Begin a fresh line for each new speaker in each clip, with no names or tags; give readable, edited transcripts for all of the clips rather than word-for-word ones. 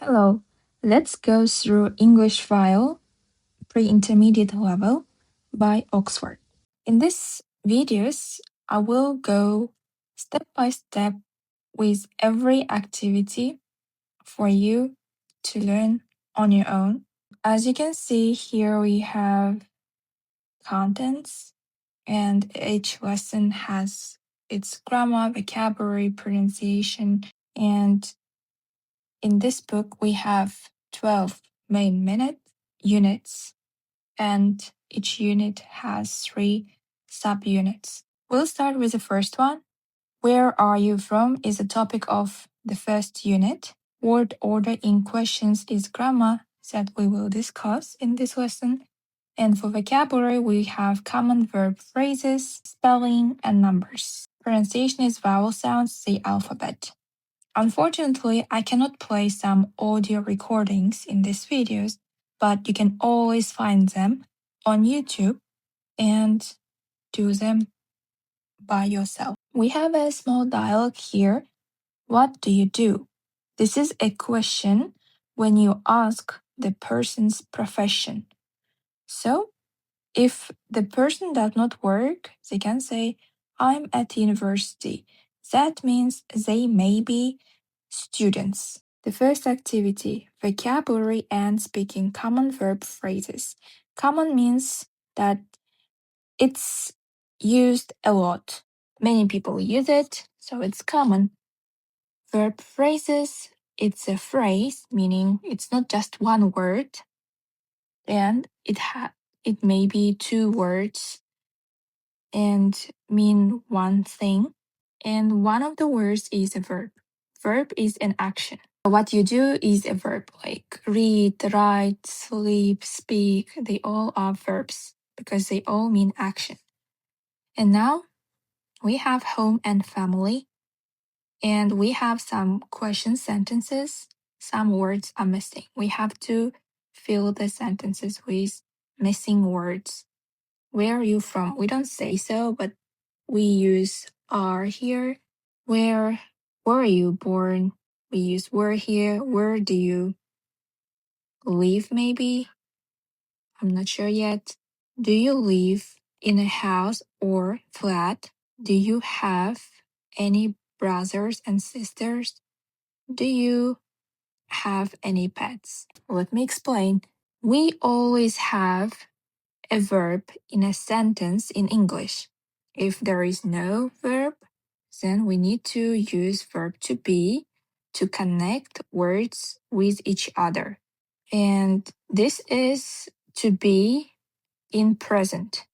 Hello, let's go through English file pre-intermediate level by Oxford. In this videos, I will go step by step with every activity for you to learn on your own. As you can see here, we have contents and each lesson has its grammar, vocabulary, pronunciation, and in this book, we have 12 main units, and each unit has 3 subunits. We'll start with the first one. Where are you from is the topic of the first unit. Word order in questions is grammar that we will discuss in this lesson. And for vocabulary, we have common verb phrases, spelling, and numbers. Pronunciation is vowel sounds, the alphabet. Unfortunately, I cannot play some audio recordings in these videos, but you can always find them on YouTube and do them by yourself. We have a small dialogue here. What do you do? This is a question when you ask the person's profession. So, if the person does not work, they can say, I'm at university. That means they may be students. The first activity, vocabulary and speaking common verb phrases. Common means that it's used a lot. Many people use it, so it's common. Verb phrases, it's a phrase, meaning it's not just one word, and it may be 2 words and mean one thing, and one of the words is a verb. Verb is an action. What you do is a verb, like read, write, sleep, speak. They all are verbs because they all mean action. And now we have home and family, and we have some question sentences. Some words are missing. We have to fill the sentences with missing words. Where are you from? We don't say so, but we use are here. Where were you born? We use were here. Where do you live, maybe? I'm not sure yet. Do you live in a house or flat? Do you have any brothers and sisters? Do you have any pets? Let me explain. We always have a verb in a sentence in English. If there is no verb, then we need to use verb to be to connect words with each other. And this is to be in present.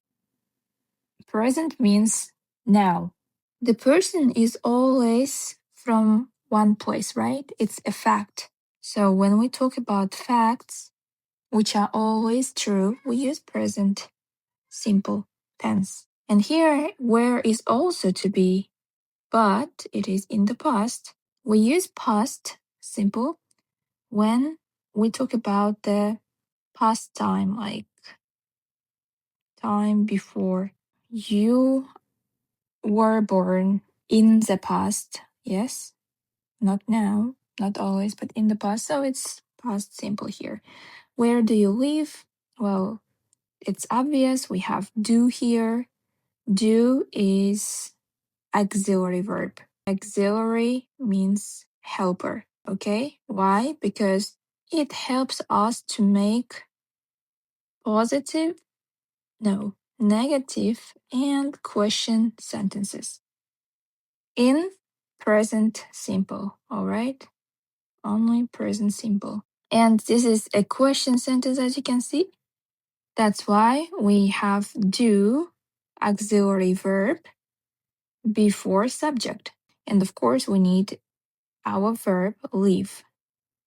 Present means now. The person is always from one place, right? It's a fact. So when we talk about facts, which are always true, we use present simple tense. And here, where is also to be, but it is in the past. We use past simple when we talk about the past time, like time before. You were born in the past, yes, not now, not always, but in the past. So it's past simple here. Where do you live? Well, it's obvious. We have do here. Do is auxiliary verb. Auxiliary means helper, okay? Why? Because it helps us to make positive, no, negative and question sentences in present simple, all right? Only present simple. And this is a question sentence, as you can see. That's why we have do auxiliary verb before subject. And of course, we need our verb live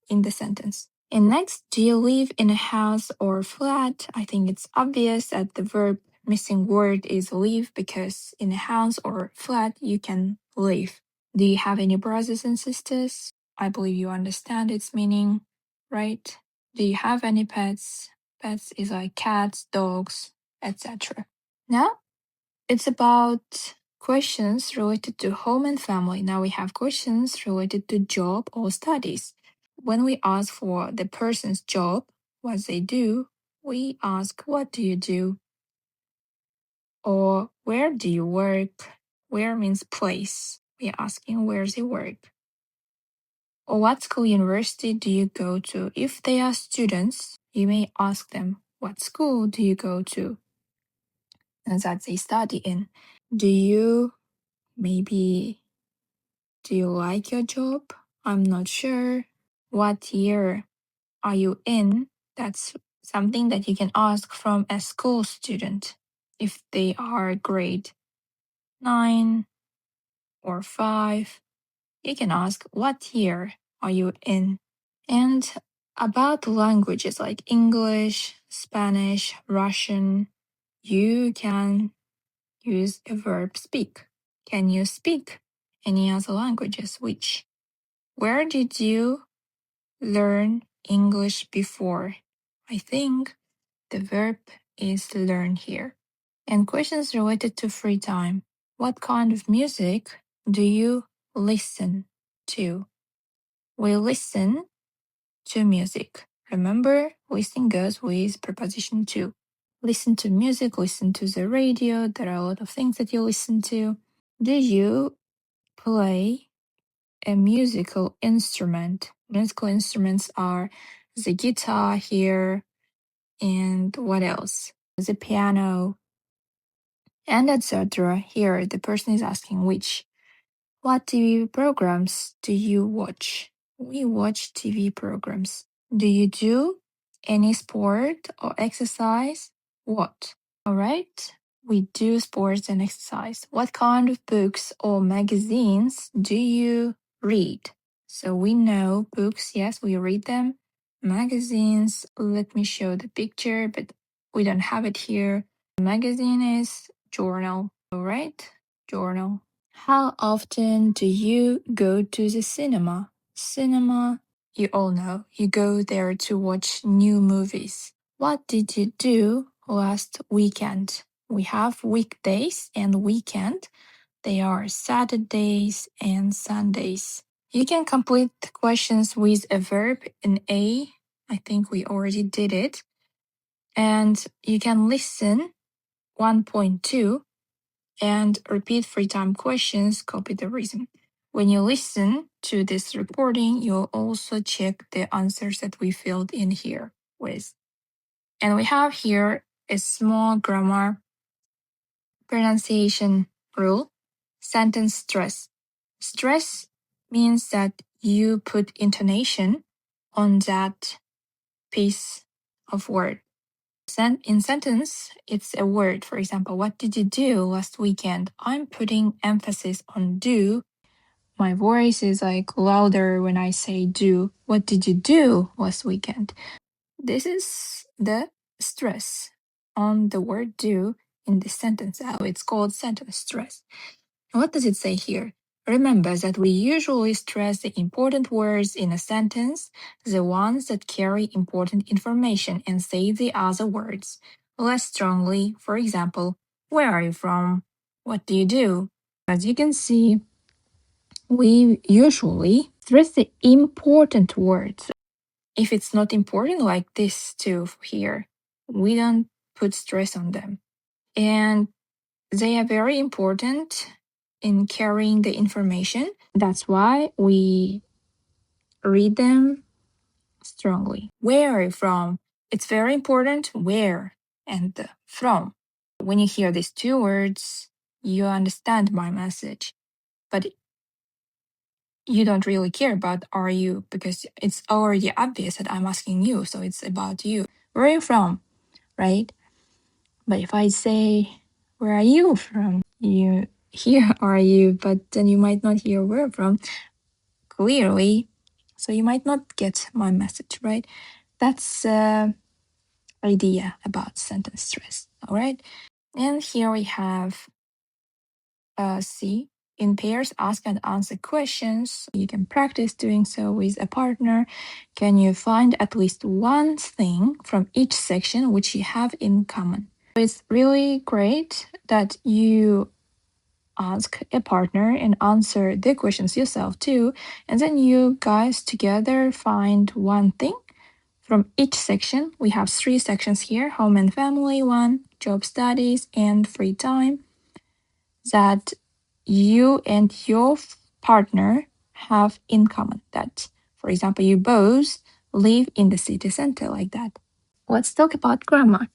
in the sentence. And next, do you live in a house or flat? I think it's obvious that the verb missing word is live because in a house or flat you can live. Do you have any brothers and sisters? I believe you understand its meaning, right? Do you have any pets? Pets is like cats, dogs, etc. Now, it's about questions related to home and family. Now we have questions related to job or studies. when we ask for the person's job, what they do, we ask, what do you do? Or where do you work? Where means place. We're asking where they work. Or what school, university do you go to? If they are students, you may ask them, what school do you go to? And that they study in. Do you like your job? I'm not sure. What year are you in? That's something that you can ask from a school student if they are grade 9 or 5. You can ask, what year are you in? And about languages like English, Spanish, Russian, you can use a verb speak. Can you speak any other languages? Which? Where did you learn English before? I think the verb is learn here. And questions related to free time. What kind of music do you listen to? We listen to music. Remember, listen goes with preposition to. Listen to music, listen to the radio. There are a lot of things that you listen to. Do you play a musical instrument? Musical instruments are the guitar here, and what else? The piano, and etc. Here, the person is asking which. What TV programs do you watch? We watch TV programs. Do you do any sport or exercise? What? All right. We do sports and exercise. What kind of books or magazines do you read? So we know books, yes, we read them. Magazines, let me show the picture, but we don't have it here. Magazine is journal, all right? Journal. How often do you go to the cinema? Cinema, you all know, you go there to watch new movies. What did you do last weekend? We have weekdays and weekend. They are Saturdays and Sundays. You can complete the questions with a verb in A. I think we already did it. And you can listen 1.2 and repeat free time questions, copy the reason. When you listen to this recording, you'll also check the answers that we filled in here with. And we have here a small grammar pronunciation rule, sentence stress. Stress means that you put intonation on that piece of word. In sentence, it's a word. For example, what did you do last weekend? I'm putting emphasis on do. My voice is like louder when I say do. What did you do last weekend? This is the stress on the word do in this sentence. It's called sentence stress. What does it say here? Remember that we usually stress the important words in a sentence, the ones that carry important information, and say the other words less strongly. For example, where are you from? What do you do? As you can see, we usually stress the important words. If it's not important, like this two here, we don't put stress on them. And they are very important in carrying the information. That's why we read them strongly. Where are you from? It's very important where and from. When you hear these two words, you understand my message. But you don't really care about are you because it's already obvious that I'm asking you, so it's about you. Where are you from? Right? But if I say, where are you from? You here are you, but then you might not hear where from clearly. So you might not get my message, right? That's idea about sentence stress, all right? And here we have C. In pairs, ask and answer questions. You can practice doing so with a partner. Can you find at least one thing from each section which you have in common? It's really great that you ask a partner and answer the questions yourself too. And then you guys together find one thing from each section. We have 3 sections here: home and family, one, job, studies, and free time, that you and your partner have in common. That, for example, you both live in the city center, like that. Let's talk about grammar.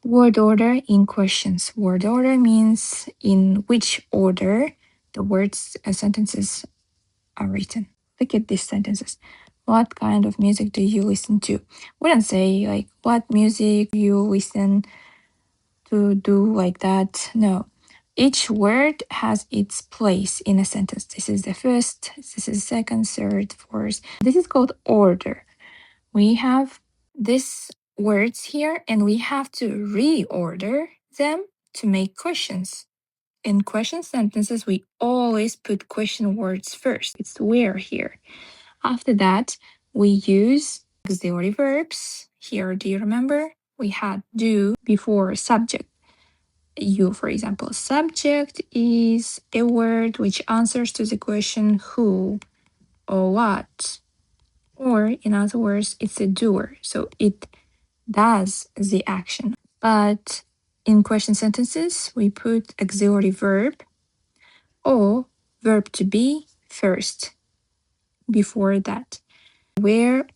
Word order in questions. Word order means in which order the words and sentences are written. Look at these sentences. What kind of music do you listen to? We don't say like what music you listen to do, like that. No. Each word has its place in a sentence. This is the first, this is second, third, fourth. This is called order. We have these words here and we have to reorder them to make questions. In question sentences, we always put question words first. It's where here. After that, we use auxiliary verbs. Here, do you remember? We had do before subject. You, for example, subject is a word which answers to the question who or what. Or, in other words, it's a doer, so it does the action. But in question sentences, we put auxiliary verb or verb to be first before that. Where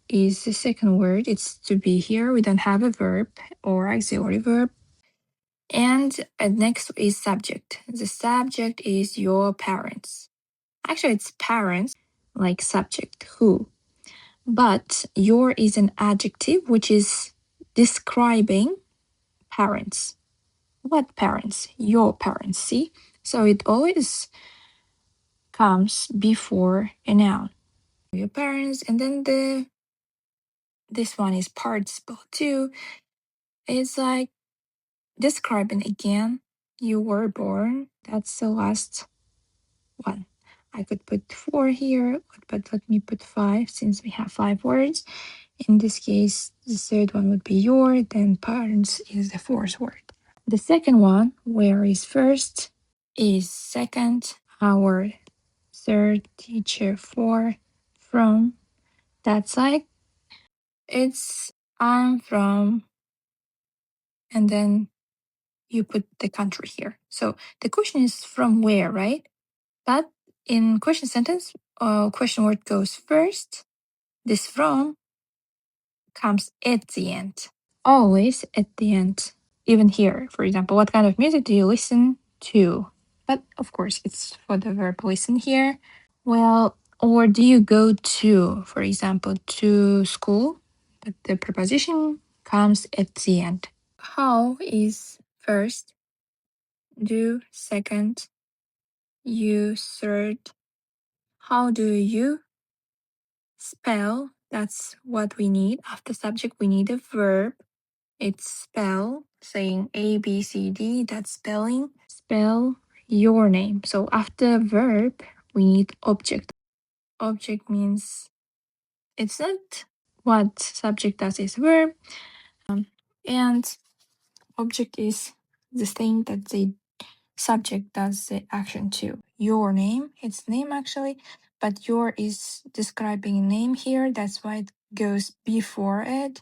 is the second word. It's to be here. We don't have a verb or auxiliary verb. And next is subject. The subject is your parents. Actually, it's parents, like subject, who. But your is an adjective which is describing parents. What parents? Your parents, see? So it always comes before a noun. Your parents, and then this one is participle too. It's like describing again. You were born. That's the last one. I could put 4 here, but let me put 5 since we have 5 words. In this case, the third one would be your, then parents is the fourth word. The second one, where is first, is second, our, third, teacher, for, from. That's like, it's I'm from, and then you put the country here. So the question is from where, right? But in question sentence, question word goes first. This from comes at the end. Always at the end. Even here, for example, what kind of music do you listen to? But of course, it's for the verb listen here. Well, or do you go to, for example, to school? But the preposition comes at the end. How is first, do second, you third. How do you spell? That's what we need. After subject, we need a verb. It's spell, saying A, B, C, D, that's spelling. Spell your name. So after verb, we need object. Object means it's not what subject does is verb. And object is the thing that the subject does the action to. Your name, it's name actually, but your is describing name here. That's why it goes before it.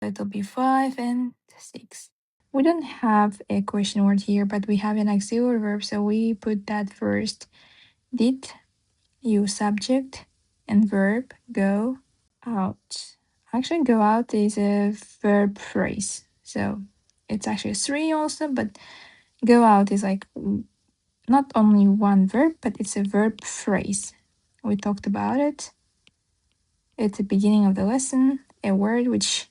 It'll be 5 and 6. We don't have a question word here, but we have an auxiliary verb, so we put that first. Did you subject and verb go out? Actually, go out is a verb phrase, so it's actually 3 also, but go out is like not only one verb, but it's a verb phrase. We talked about it at the beginning of the lesson, a word which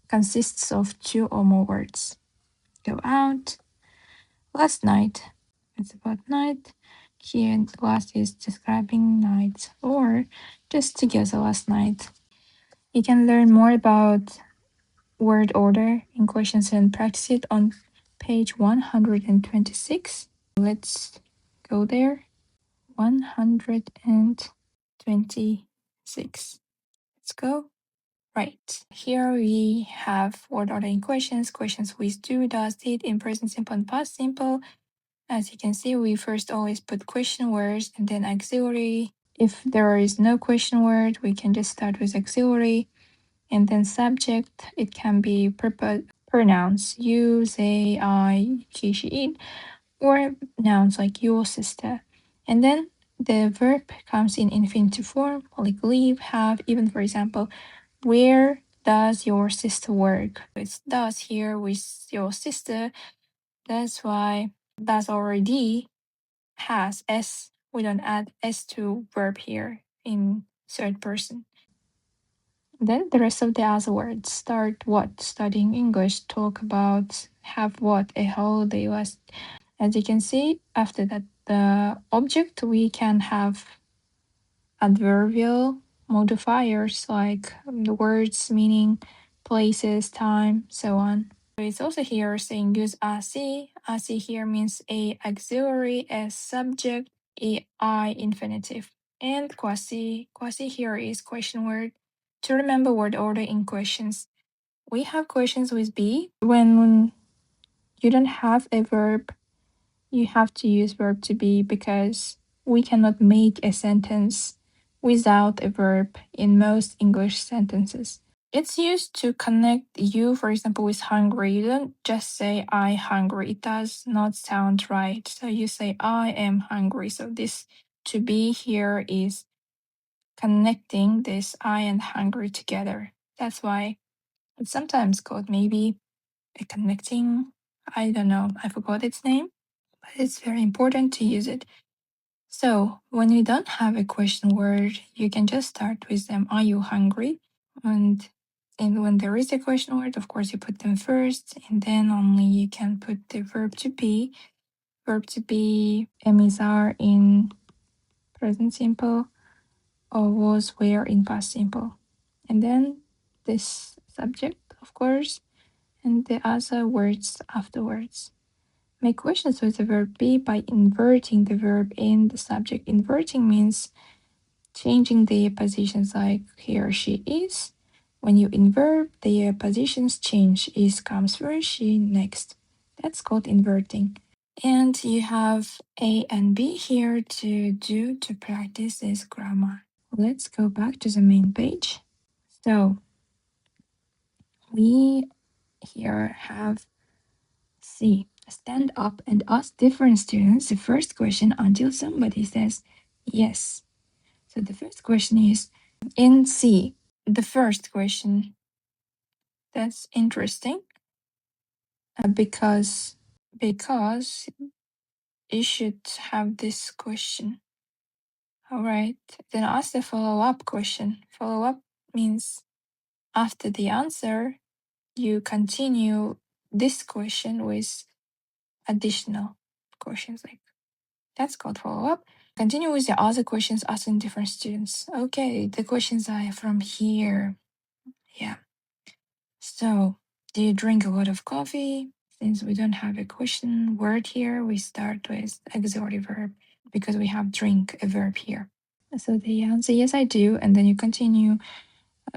consists of 2 or more words. Go out. Last night. It's about night. Here, last is describing night, or just together last night. You can learn more about word order in questions and practice it on page 126. Let's go there. 126. Let's go. Right. Here we have word ordering questions with do, does, did in present simple and past simple. As you can see, we first always put question words and then auxiliary. If there is no question word, we can just start with auxiliary. And then subject, it can be pronouns, you, they, I, he, she, it, or nouns like your sister. And then the verb comes in infinitive form, like live, have, even for example, where does your sister work? It's does here with your sister. That's why does already has s. We don't add s to verb here in third person. Then the rest of the other words start what? Studying English, talk about, have what? A holiday last. As you can see, after that, the object, we can have adverbial modifiers like the words, meaning, places, time, so on. It's also here saying use AC. AC here means a auxiliary, a subject, a I infinitive. And quasi. Quasi here is question word. To remember word order in questions, we have questions with be. When you don't have a verb, you have to use verb to be because we cannot make a sentence without a verb in most English sentences. It's used to connect you, for example, with hungry. You don't just say I hungry. It does not sound right. So you say I am hungry. So this to be here is connecting this I and hungry together. That's why it's sometimes called maybe a connecting, I don't know, I forgot its name, but it's very important to use it. So when you don't have a question word, you can just start with them. Are you hungry? And when there is a question word, of course, you put them first, and then only you can put the verb to be. Verb to be, am, is, are in present simple, or was, were in past simple. And then this subject, of course, and the other words afterwards. Make questions with the verb be by inverting the verb in the subject. Inverting means changing their positions, like he or she is. When you invert, their positions change. Is comes first, she next. That's called inverting. And you have A and B here to do to practice this grammar. Let's go back to the main page. So we here have C. Stand up and ask different students the first question until somebody says yes. So the first question is in C. The first question. That's interesting because you should have this question. All right. Then ask the follow-up question. Follow-up means after the answer, you continue this question with additional questions. Like that's called follow-up. Continue with the other questions asking different students. Okay, the questions are from here. Yeah. So, do you drink a lot of coffee? Since we don't have a question word here, we start with auxiliary verb because we have drink, a verb here. So the answer, yes, I do. And then you continue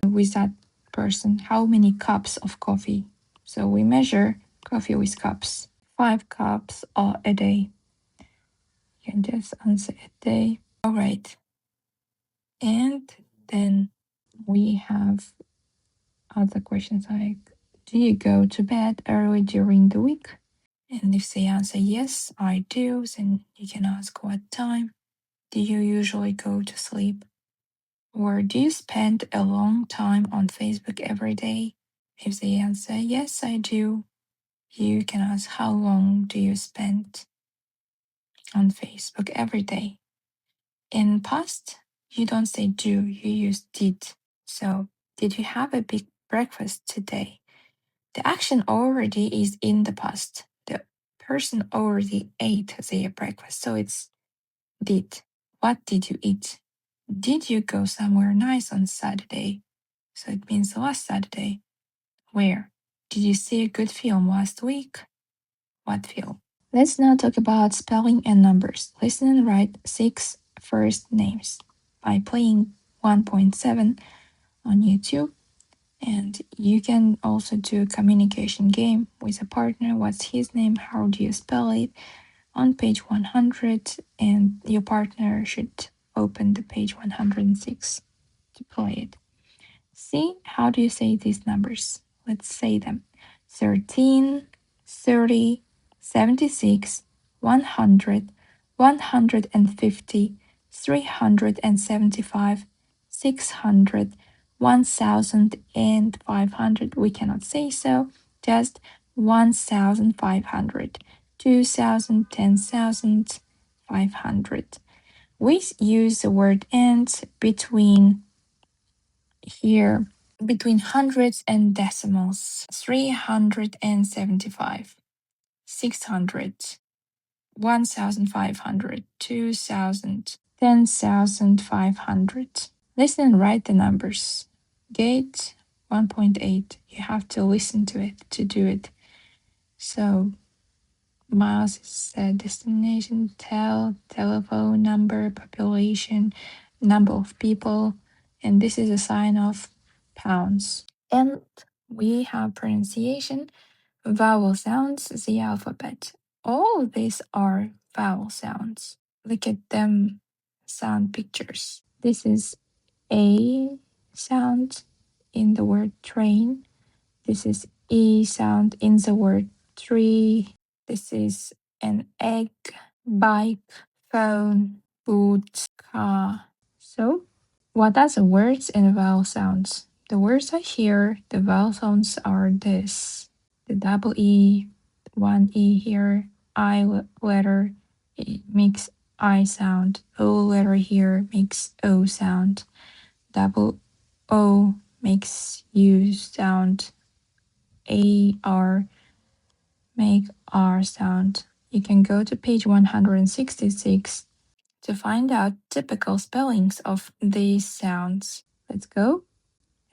with that person. How many cups of coffee? So we measure coffee with cups. 5 cups or a day. You can just answer a day. All right. And then we have other questions like, do you go to bed early during the week? And if they answer yes, I do, then you can ask what time do you usually go to sleep? Or do you spend a long time on Facebook every day? If they answer yes, I do, you can ask how long do you spend on Facebook every day? In past, you don't say do, you use did. So, did you have a big breakfast today? The action already is in the past. The person already ate their breakfast, so it's did. What did you eat? Did you go somewhere nice on Saturday? So it means last Saturday. Where? Did you see a good film last week? What film? Let's now talk about spelling and numbers. Listen and write 6 first names by playing 1.7 on YouTube. And you can also do a communication game with a partner. What's his name? How do you spell it? on page 100, and your partner should open the page 106 to play it. See, how do you say these numbers? Let's say them. 13, 30, 76, 100, 150, 375, 600, 1,500. We cannot say so, just 1,500, 2,000, 10,000, 500. We use the word and between here between hundreds and decimals. 375, 600, 1,500, 2,000, 10,500. Listen and write the numbers. Gate 1.8. You have to listen to it to do it. So miles is destination, telephone number, population, number of people, and this is a sign of pounds. And we have pronunciation, vowel sounds, the alphabet. All these are vowel sounds. Look at them sound pictures. This is A sound in the word train. This is E sound in the word tree. This is an egg, bike, phone, boot, car. So, what are the words and vowel sounds? The words are here. The vowel sounds are this. The double E, one E here, I letter, it makes I sound. O letter here makes O sound. Double O makes U sound. AR make R sound. You can go to page 166 to find out typical spellings of these sounds. Let's go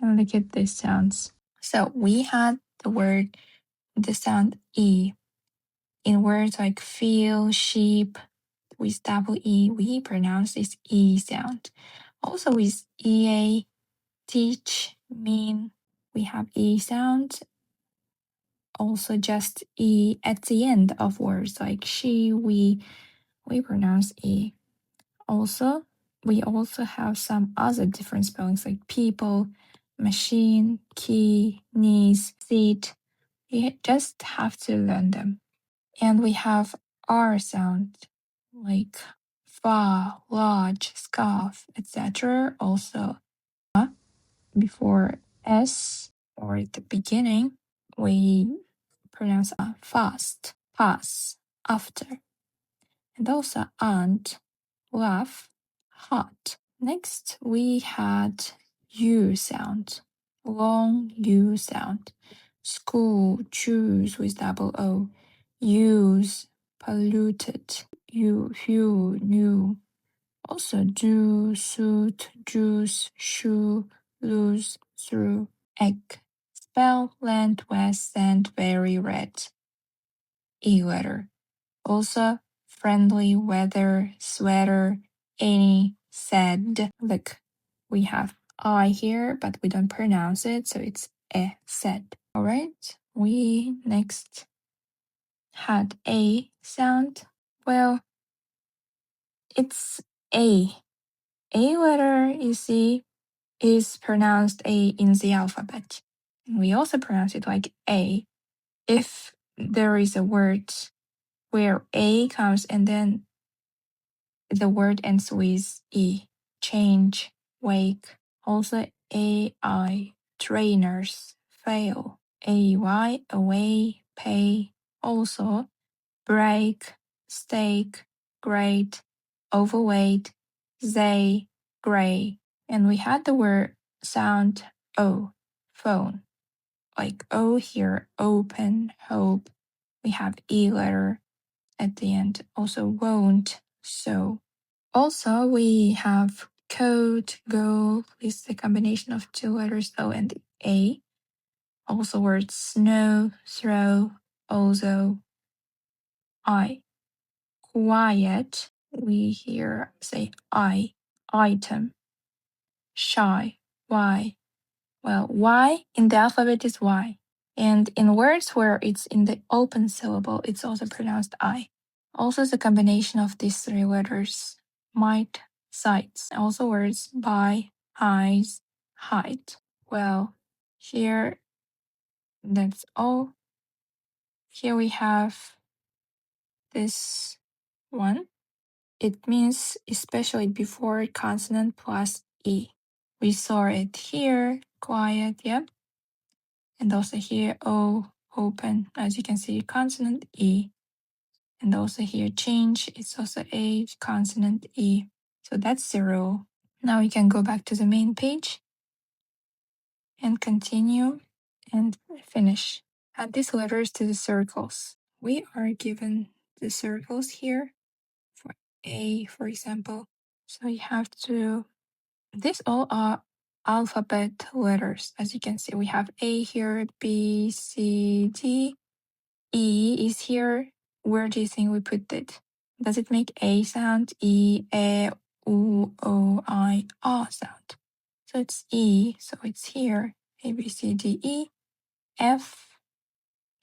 and look at these sounds. So we had the sound E. In words like feel, sheep, with double E, we pronounce this E sound. Also with EA, teach, mean, we have E sound. Also just E at the end of words like she, we pronounce E. Also, we also have some other different spellings like people, machine, key, knees, seat. You just have to learn them. And we have R sound like far, large, scarf, etc. Also, before S or at the beginning, we pronounce fast, pass, after. And also aunt, laugh, hot. Next, we had U sound, long U sound. School, choose with double O. Use, polluted. You, few, new. Also, do, suit, juice, shoe, lose, through, egg. Spell, land, west, and very red. E letter. Also, friendly, weather, sweater, any, said. Look, we have I here, but we don't pronounce it, so it's said. Alright, we next had A sound. Well, it's A. A letter, you see, is pronounced A in the alphabet. We also pronounce it like A. If there is a word where A comes and then the word ends with E. Change, wake. Also AI, trainers, fail. AY, away, pay. Also break, stake, great, overweight, they, gray. And we had the word sound O, phone. Like O here, open, hope. We have E letter at the end. Also won't, so. Also, we have code, go, is the combination of two letters O and A. Also words snow, throw, also I. Quiet, we here say I. Item. Shy, Y. Well, Y in the alphabet is Y. And in words where it's in the open syllable, it's also pronounced I. Also, the combination of these three letters: might, sights. Also, words by, eyes, height. Well, here that's all. Here we have this one. It means especially before consonant plus E. We saw it here, quiet, yep. And also here, O, open. As you can see, consonant E. And also here, change. It's also A, consonant E. So that's the rule. Now we can go back to the main page and continue and finish. Add these letters to the circles. We are given the circles here for A, for example. So you have to, these all are alphabet letters. As you can see, we have A here, B, C, D. E is here. Where do you think we put it? Does it make A sound? E, U, O, I, A sound. So it's E, so it's here. A, B, C, D, E. F,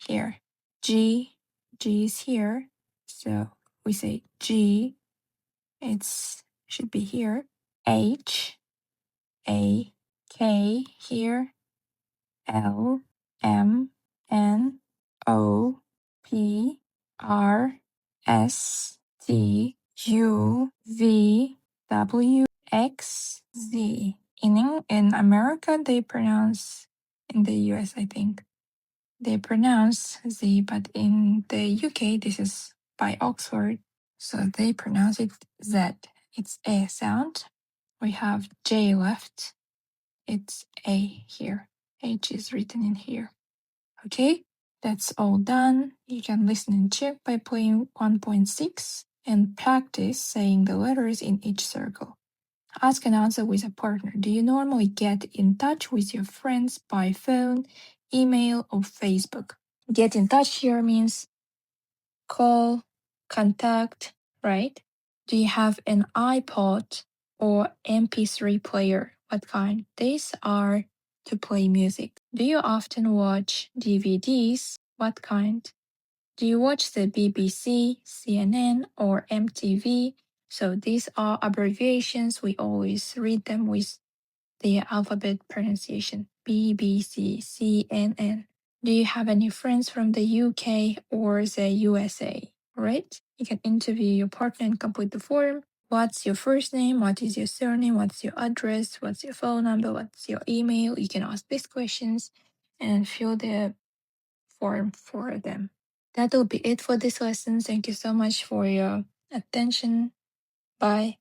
here. G, G is here. So we say G, it's should be here. H, A, K here. L, M, N, O, P, R, S, T, U, V, W, X, Z. In America, they pronounce, in the US, I think, they pronounce Z, but in the UK, this is by Oxford, so they pronounce it Z. It's A sound. We have J left. It's A here. H is written in here. Okay, that's all done. You can listen and check by playing 1.6 and practice saying the letters in each circle. Ask and answer with a partner. Do you normally get in touch with your friends by phone, email, or Facebook? Get in touch here means call, contact, right? Do you have an iPod or MP3 player? What kind? These are to play music. Do you often watch DVDs? What kind? Do you watch the BBC, CNN, or MTV? So these are abbreviations. We always read them with the alphabet pronunciation: BBC, CNN. Do you have any friends from the UK or the USA? Right? You can interview your partner and complete the form. What's your first name? What is your surname? What's your address? What's your phone number? What's your email? You can ask these questions and fill the form for them. That'll be it for this lesson. Thank you so much for your attention. Bye.